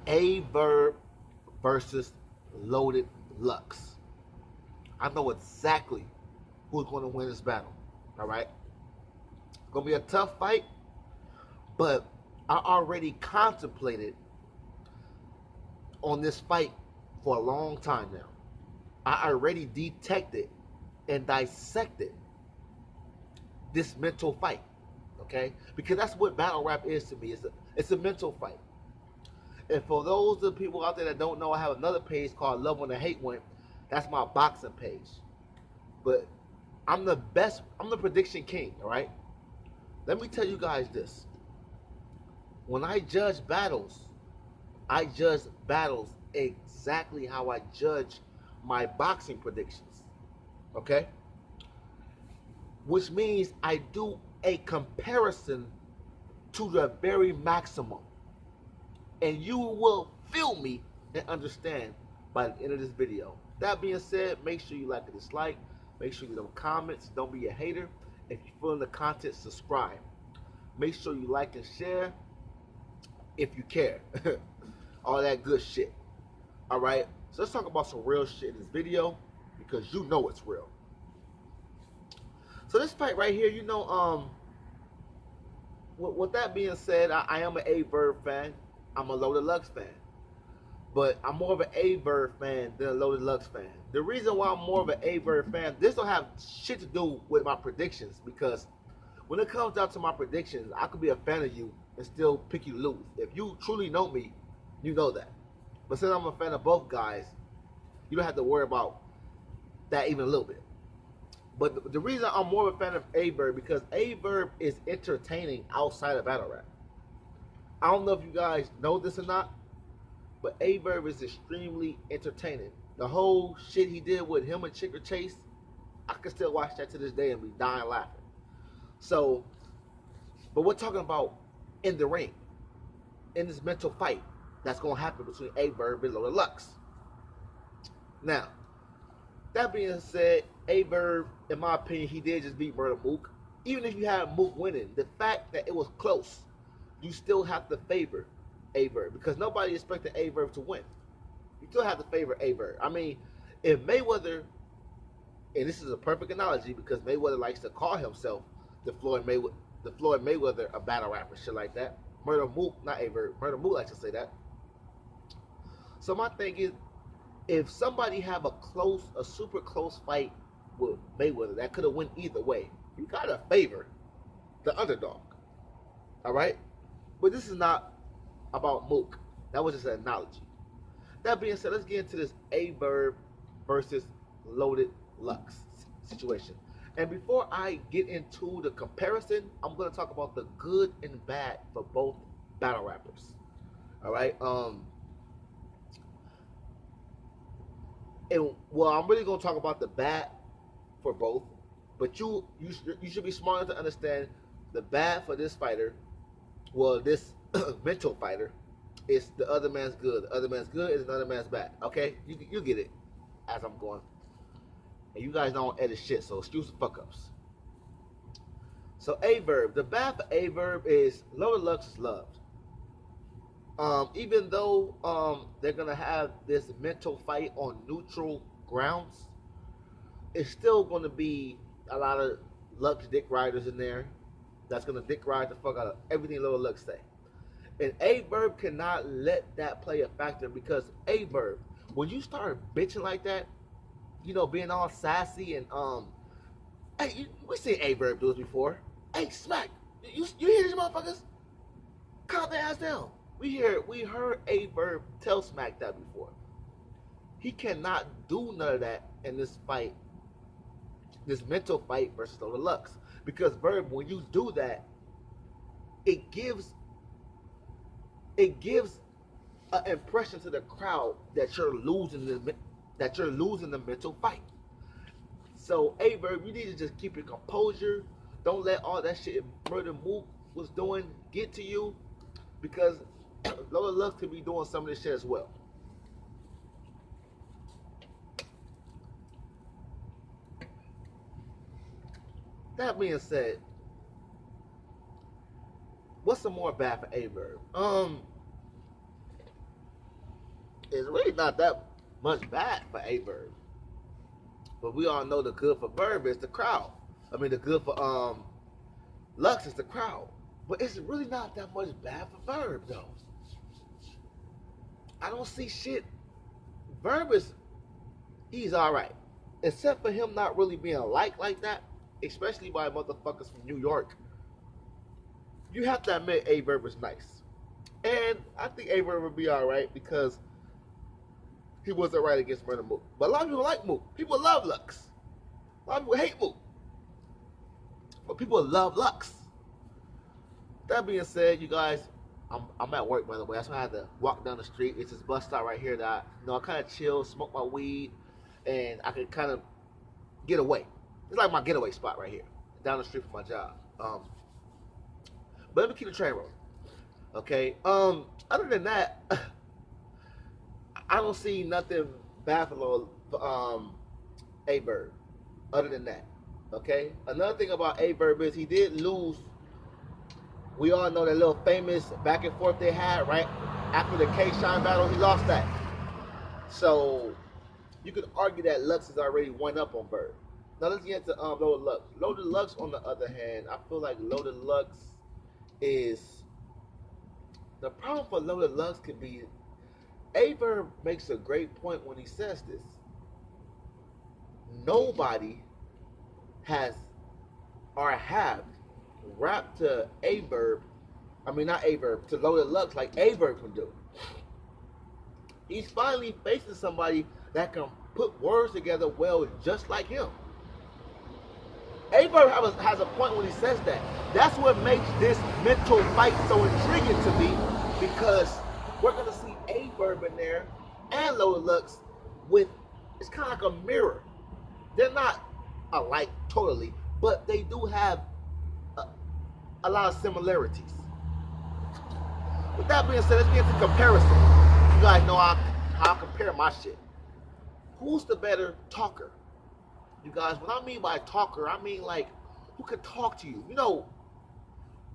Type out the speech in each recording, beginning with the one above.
A Verb versus Loaded Lux. I know exactly who's going to win this battle. All right, it's gonna be a tough fight, but I already contemplated on this fight for a long time now. I already detected and dissected this mental fight. Okay, because that's what battle rap is to me. It's a mental fight. And for those of the people out there that don't know, I have another page called Love One and Hate One. That's my boxing page. But I'm the best. I'm the prediction king. All right. Let me tell you guys this. When I judge battles exactly how I judge my boxing predictions. Okay? Which means I do a comparison to the very maximum. And you will feel me and understand by the end of this video. That being said, make sure you like and dislike. Make sure you leave comments. Don't be a hater. If you're feeling the content, subscribe. Make sure you like and share if you care. All that good shit. All right. So let's talk about some real shit in this video because you know it's real. So this fight right here, with that being said, I am an A Verb fan. I'm a Loaded Lux fan. But I'm more of an A Verb fan than a Loaded Lux fan. The reason why I'm more of an A Verb fan, this don't have shit to do with my predictions because when it comes down to my predictions, I could be a fan of you and still pick you to lose. If you truly know me, you know that. But since I'm a fan of both guys, you don't have to worry about that even a little bit. But the reason I'm more of a fan of A Verb because A Verb is entertaining outside of battle rap. I don't know if you guys know this or not, but A Verb is extremely entertaining. The whole shit he did with him and Chicker Chase, I can still watch that to this day and be dying laughing. So, but we're talking about in the ring, in this mental fight that's going to happen between A Verb and Loaded Lux. Now, that being said, A Verb, in my opinion, he did just beat Murder Mook. Even if you had Mook winning, the fact that it was close, you still have to favor A Verb because nobody expected A Verb to win. You still have to favor A Verb. I mean, if Mayweather, and this is a perfect analogy because Mayweather likes to call himself the Floyd Mayweather a battle rapper, shit like that. Murder Mook, not A Verb. Murder Mook likes to say that. So my thing is, if somebody have a super close fight with Mayweather that could have went either way, you gotta favor the underdog. All right, but this is not about Mook. That was just an analogy. That being said, let's get into this A Verb versus Loaded Lux situation. And before I get into the comparison, I'm gonna talk about the good and bad for both battle rappers. All right. And well, I'm really gonna talk about the bad for both, but you should be smart enough to understand the bad for this fighter. Well, this mental fighter is the other man's good. The other man's good is another man's bad. Okay, you get it as I'm going. And you guys don't edit shit, so excuse the fuck ups. So A Verb, the bad for A Verb is Lower Lux is loved. Even though they're gonna have this mental fight on neutral grounds, it's still gonna be a lot of Lux dick riders in there. That's gonna dick ride the fuck out of everything Lower Lux say. And A Verb cannot let that play a factor because A Verb, when you start bitching like that, being all sassy and hey, we seen A Verb do this before. Hey, Smack, you hear these motherfuckers? Calm their ass down. We heard A Verb tell Smack that before. He cannot do none of that in this fight, this mental fight versus Loaded Lux. Because Verb, when you do that, it gives an impression to the crowd that you're losing the mental fight. So A Verb, you need to just keep your composure. Don't let all that shit Murder Mook was doing get to you, because Lola Lux could be doing some of this shit as well. That being said, what's some more bad for A Verb? It's really not that much bad for a Verb. But we all know the good for Verb is the crowd. I mean, the good for Lux is the crowd. But it's really not that much bad for Verb though. I don't see shit. Verb is he's all right, except for him not really being liked like that, especially by motherfuckers from New York. You have to admit A Verb is nice, and I think A Verb would be all right because he wasn't right against Murder Mook. But a lot of people like Mook. People love Lux. A lot of people hate Mook, but people love Lux. That being said, you guys, I'm at work by the way. That's why I had to walk down the street. It's this bus stop right here that I kind of chill, smoke my weed, and I can kind of get away. It's like my getaway spot right here, down the street from my job. But let me keep the train rolling. Okay. Other than that, I don't see nothing bad for A Verb. Other than that, okay. Another thing about A Verb is he did lose. We all know that little famous back and forth they had right after the K Shine battle. He lost that. So you could argue that Lux is already one up on Verb. Now let's get to Loaded Lux. Loaded Lux, on the other hand, I feel like Loaded Lux is the problem for Loaded Lux could be Averb makes a great point when he says this. Nobody has or have rapped to Averb, I mean not Averb, to Loaded Lux like Averb can do. He's finally facing somebody that can put words together well just like him. Averb has a point when he says that. That's what makes this mental fight so intriguing to me because we're going to see Averb in there and Loaded Lux with, it's kind of like a mirror. They're not alike totally, but they do have a lot of similarities. With that being said, let's get into comparison. You guys know how I compare my shit. Who's the better talker? You guys, what I mean by talker, I mean like who can talk to you. You know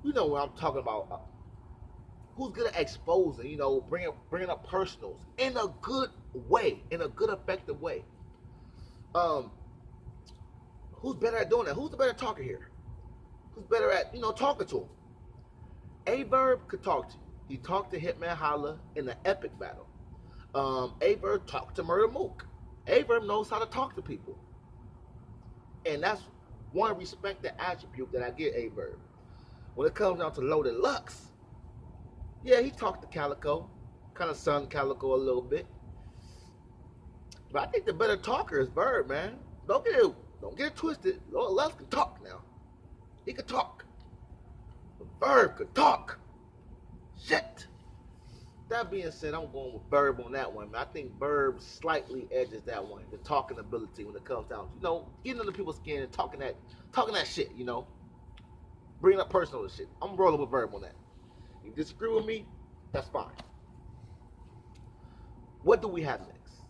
what I'm talking about. Who's good at exposing, bringing up personals in a good way, in a good, effective way. Who's better at doing that? Who's the better talker here? Who's better at, talking to him? Averb could talk to you. He talked to Hitman Holla in the epic battle. Averb talked to Murder Mook. Averb knows how to talk to people. And that's one respected attribute that I get Averb. When it comes down to Loaded Lux, yeah, he talked to Calico, kind of sunned Calico a little bit. But I think the better talker is Verb, man. Don't get it twisted. Loaded Lux can talk now. He could talk. But Verb could talk. Shit. That being said, I'm going with Verb on that one, man. I think Verb slightly edges that one, the talking ability when it comes down to, getting under people's skin and talking that shit, bringing up personal shit. I'm rolling with Verb on that. You disagree with me, that's fine. What do we have next?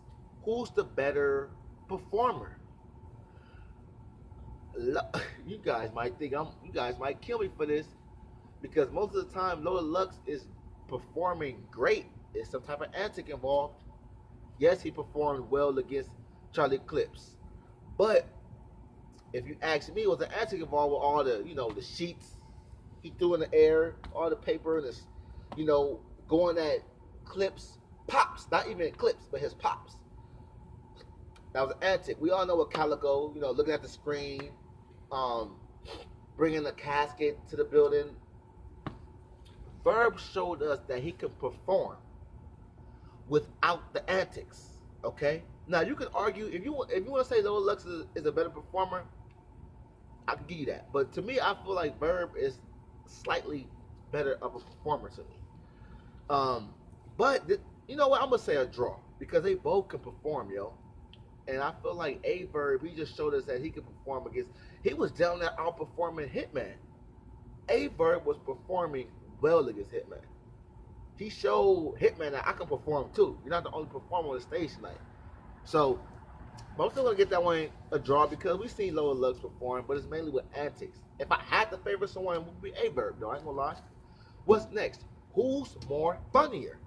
Who's the better performer? You guys might kill me for this because most of the time Loaded Lux is performing great. There's some type of antic involved. Yes, he performed well against Charlie Clips, but if you ask me, was the antic involved with all the the sheets he threw in the air, all the paper and this, going at Clips pops, not even Clips, but his pops. That was an antic. We all know what Calico, looking at the screen, bringing the casket to the building. Verb showed us that he can perform without the antics. Okay. Now you can argue if you want to say Loaded Lux is a better performer, I can give you that. But to me, I feel like Verb is slightly better of a performer to me. But you know what? I'm gonna say a draw because they both can perform, yo. And I feel like Verb, he just showed us that he can perform against. He was down there outperforming Hitman. Verb was performing well against Hitman. He showed Hitman that I can perform too. You're not the only performer on the stage tonight. So, but I'm still gonna get that one a draw because we've seen Loaded Lux perform, but it's mainly with antics. If I had to favor someone, it would be Verb, though. I ain't gonna lie. What's next? Who's more funnier?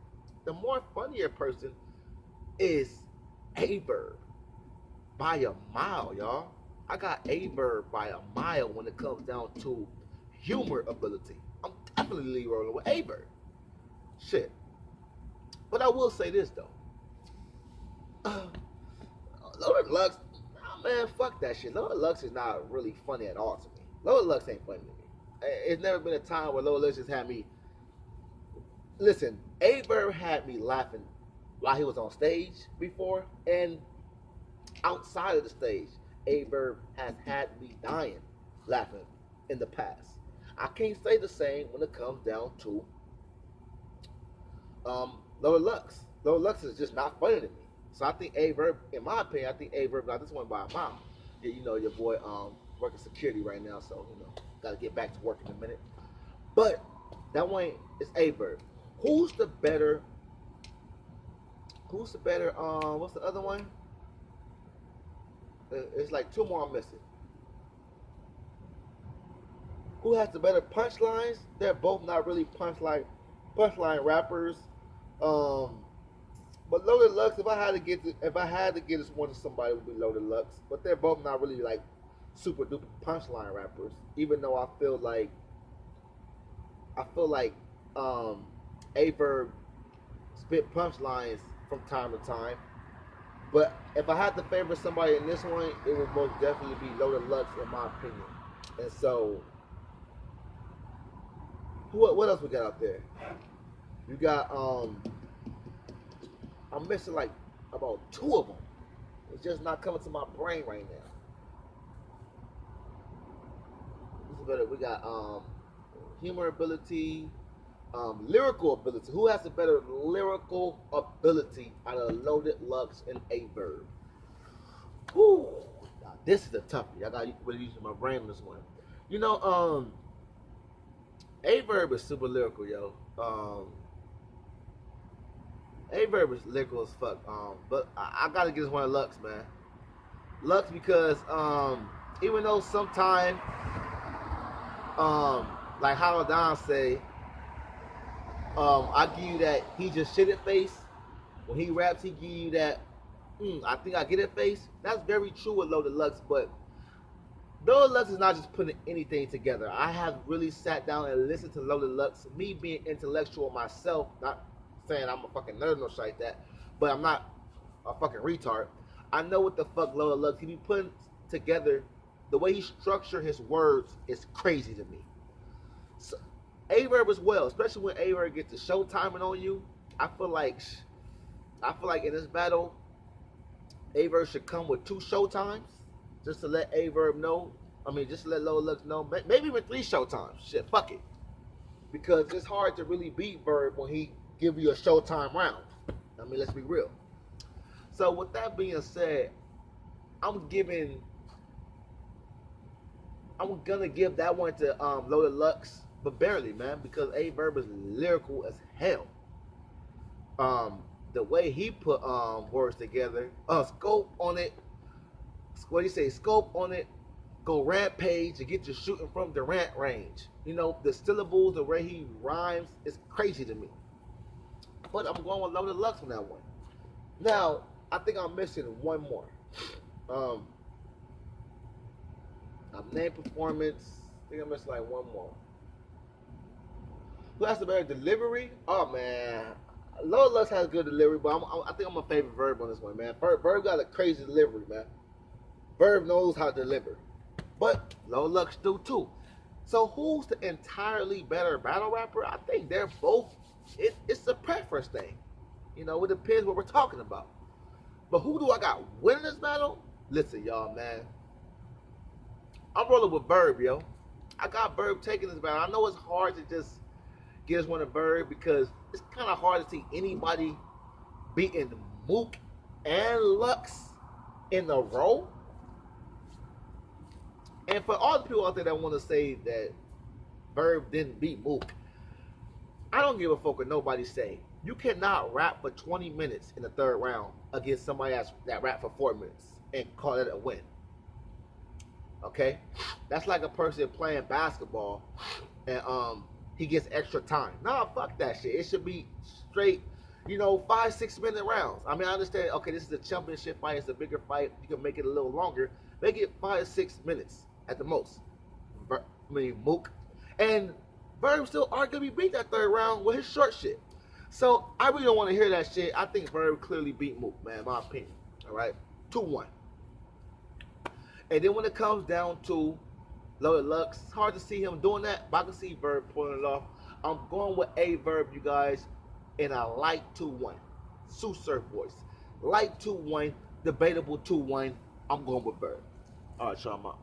The more funnier person is A Verb by a mile, y'all. I got A Verb by a mile when it comes down to humor ability. I'm definitely rolling with A Verb. Shit. But I will say this though. Loaded Lux, nah, man, fuck that shit. Loaded Lux is not really funny at all to me. Loaded Lux ain't funny to me. It's never been a time where Loaded Lux just had me. Listen, A Verb had me laughing while he was on stage before, and outside of the stage, A Verb has had me dying laughing in the past. I can't say the same when it comes down to Lower Lux. Lower Lux is just not funny to me. So I think A Verb, in my opinion, I think A Verb got this one by a mile. Yeah, you know your boy working security right now, so you know gotta get back to work in a minute. But that one is A Verb. Who's the better? Who's the better? What's the other one? It's like two more I'm missing. Who has the better punchlines? They're both not really punchline rappers. But Loaded Lux, if I had to get this one to somebody, it would be Loaded Lux. But they're both not really like super duper punchline rappers. Even though I feel like A Verb spit punchlines from time to time. But if I had to favor somebody in this one, it would most definitely be Loaded Lux in my opinion. And so, what else we got out there? You got I'm missing like about two of them. It's just not coming to my brain right now. This is better. We got humor ability, lyrical ability. Who has a better lyrical ability out of Loaded Lux and A Verb? Whew. Now, this is a toughie. I got really using my brain on this one. You know, A Verb is super lyrical, yo. A Verb is lyrical as fuck. But I gotta get this one of Lux, man. Lux because even though sometimes like how Don say, I give you that he just shit it face. When he raps, he give you that I think I get it face. That's very true with Loaded Lux, but Loaded Lux is not just putting anything together. I have really sat down and listened to Loaded Lux, me being intellectual myself, not saying I'm a fucking nerd or shit like that, but I'm not a fucking retard. I know what the fuck Loaded Lux, he be putting together. The way he structured his words is crazy to me. So, A Verb as well, especially when A Verb gets the show timing on you. I feel like in this battle, A Verb should come with 2 show times just to let A Verb know. I mean, just to let Loaded Lux know. Maybe even 3 show times. Shit, fuck it, because it's hard to really beat Verb when he give you a showtime round. I mean, let's be real. So with that being said, I'm gonna give that one to Loaded Lux, but barely, man, because A Verb is lyrical as hell. The way he put words together, scope on it. What do you say? Scope on it. Go rampage and get you shooting from Durant range. You know, the syllables, the way he rhymes, is crazy to me. But I'm going with Loaded Lux on that one. Now, I think I'm missing one more. Name performance. I think I'm missing like one more. Who has the better delivery? Oh man, Loaded Lux has good delivery, but I think I'm gonna favor Verb on this one, man. Verb got a crazy delivery, man. Verb knows how to deliver, but Loaded Lux do too. So who's the entirely better battle rapper? I think they're both. It's a preference thing. You know, it depends what we're talking about. But who do I got winning this battle? Listen, y'all, man. I'm rolling with Verb, yo. I got Verb taking this battle. I know it's hard to just get us one of Verb because it's kind of hard to see anybody beating Mook and Lux in a row. And for all the people out there that want to say that Verb didn't beat Mook, I don't give a fuck what nobody say. You cannot rap for 20 minutes in the 3rd round against somebody that rap for 4 minutes and call it a win. Okay? That's like a person playing basketball and he gets extra time. Nah, fuck that shit. It should be straight. 5-6 minute rounds. I mean, I understand. Okay, this is a championship fight. It's a bigger fight. You can make it a little longer. Make it 5-6 minutes at the most. Mook, and Verb still arguably beat that third round with his short shit. So I really don't want to hear that shit. I think Verb clearly beat Mook, man. In my opinion. All right, 2-1. And then when it comes down to Loaded Lux, it's hard to see him doing that, but I can see Verb pulling it off. I'm going with a Verb, you guys, in a light 2-1. Sue Surf voice. Light 2-1, debatable 2-1. I'm going with Verb. All right, y'all, I'm out.